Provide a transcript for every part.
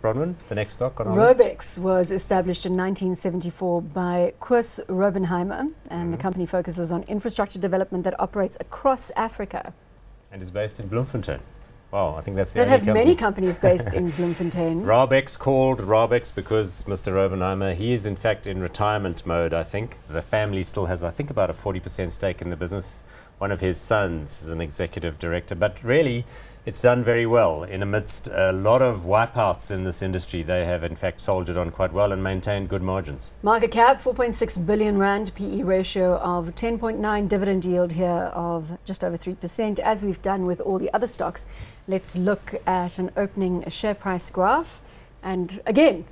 Bronwyn, the next stock on our list. Raubex was established in 1974 by Koos Raubenheimer, and the company focuses on infrastructure development that operates across Africa. And is based in Bloemfontein. Wow, I think that's the They only have company. many companies based in Bloemfontein. Raubex, called Raubex because Mr. Raubenheimer, he is in fact in retirement mode, I think. The family still has, I think, about a 40% stake in the business. One of his sons is an executive director, but really it's done very well. In amidst a lot of wipeouts in this industry, they have in fact soldiered on quite well and maintained good margins. Market cap, 4.6 billion rand, PE ratio of 10.9, dividend yield here of just over 3%. As we've done with all the other stocks, let's look at an opening share price graph. And again,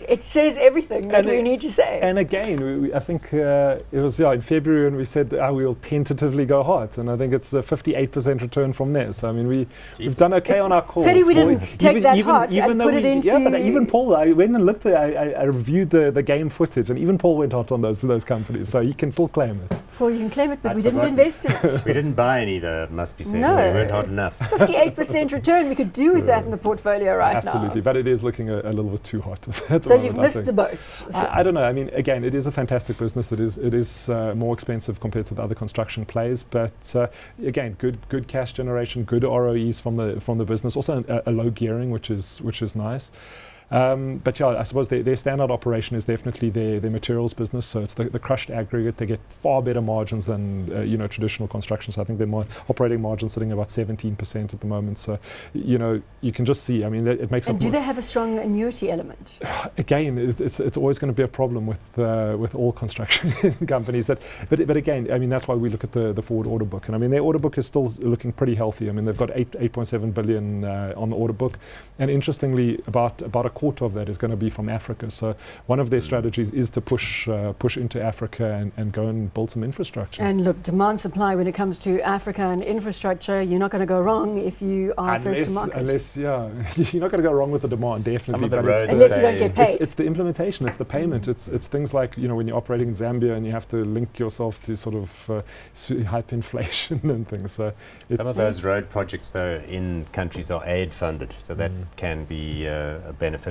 it says everything that we need to say. And again, I think it was in February when we said we will tentatively go hot, and I think it's a 58% return from there. So I mean, we've done okay on our calls. Pity we didn't take that hot and put it into. Yeah, but even Paul, I went and looked at, I reviewed the game footage, and even Paul went hot on those companies, so he can still claim it. Paul, you can claim it, but we didn't invest in it. We didn't buy any, though, it must be said, No. so we weren't hot enough. 58% return, we could do with that in the portfolio right now. Absolutely, but it is looking a little bit too hot. So you've missed the boat. I don't know. I mean, again, it is a fantastic business. It is more expensive compared to the other construction plays, but again, good cash generation, good ROEs from the business. Also a low gearing, which is nice. But yeah, I suppose their standout operation is definitely their materials business. So it's the crushed aggregate. They get far better margins than traditional construction. So I think their operating margins sitting about 17% at the moment. So you can just see. I mean, it makes. And do they have a strong annuity element? Again, it's always going to be a problem with all construction companies. But again, I mean, that's why we look at the forward order book. And I mean, their order book is still looking pretty healthy. I mean, they've got 8.7 billion on the order book, and interestingly, about a quarter of that is going to be from Africa. So one of their strategies is to push into Africa and go and build some infrastructure. And look, demand supply when it comes to Africa and infrastructure, you're not going to go wrong if you are first to market. Unless, yeah, you're not going to go wrong with the demand, definitely. Some of the roads unless you don't get paid. It's the implementation, it's the payment, it's things like when you're operating in Zambia and you have to link yourself to sort of hyperinflation and things. So some of those road projects, though, in countries are aid funded, so that can be a benefit.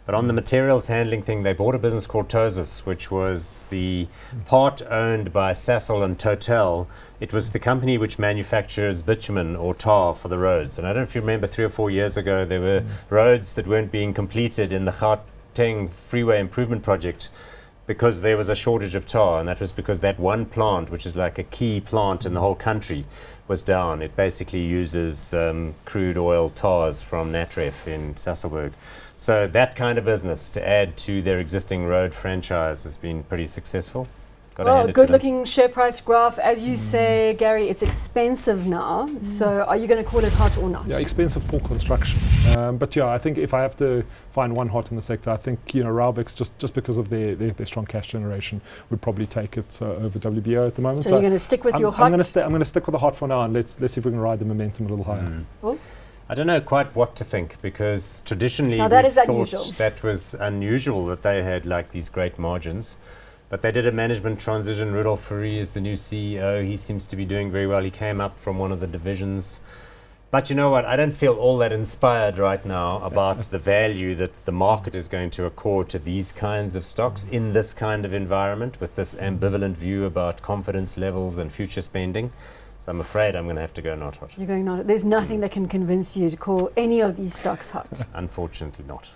But on the materials handling thing, they bought a business called Tosis, which was the part owned by Sasol and Total. It was the company which manufactures bitumen or tar for the roads. And I don't know if you remember 3 or 4 years ago, there were roads that weren't being completed in the Gauteng Freeway Improvement Project because there was a shortage of tar, and that was because that one plant, which is like a key plant in the whole country, was down. It basically uses crude oil tars from Natref in Sasolburg. So that kind of business, to add to their existing road franchise, has been pretty successful. Well, good looking share price graph. As you say, Gary, it's expensive now. So are you going to call it hot or not? Yeah, expensive for construction. But yeah, I think if I have to find one hot in the sector, I think Raubex, just because of their strong cash generation, would probably take it over WBO at the moment. So you're going to stick with your hot? I'm going to stick with the hot for now, and let's see if we can ride the momentum a little higher. Well, I don't know quite what to think, because traditionally now that we is thought unusual. that was unusual that they had like these great margins. But they did a management transition. Rudolf Fourie is the new CEO. He seems to be doing very well. He came up from one of the divisions. But you know what? I don't feel all that inspired right now about the value that the market is going to accord to these kinds of stocks in this kind of environment, with this ambivalent view about confidence levels and future spending. So I'm afraid I'm going to have to go not hot. You're going not. There's nothing that can convince you to call any of these stocks hot. Unfortunately not.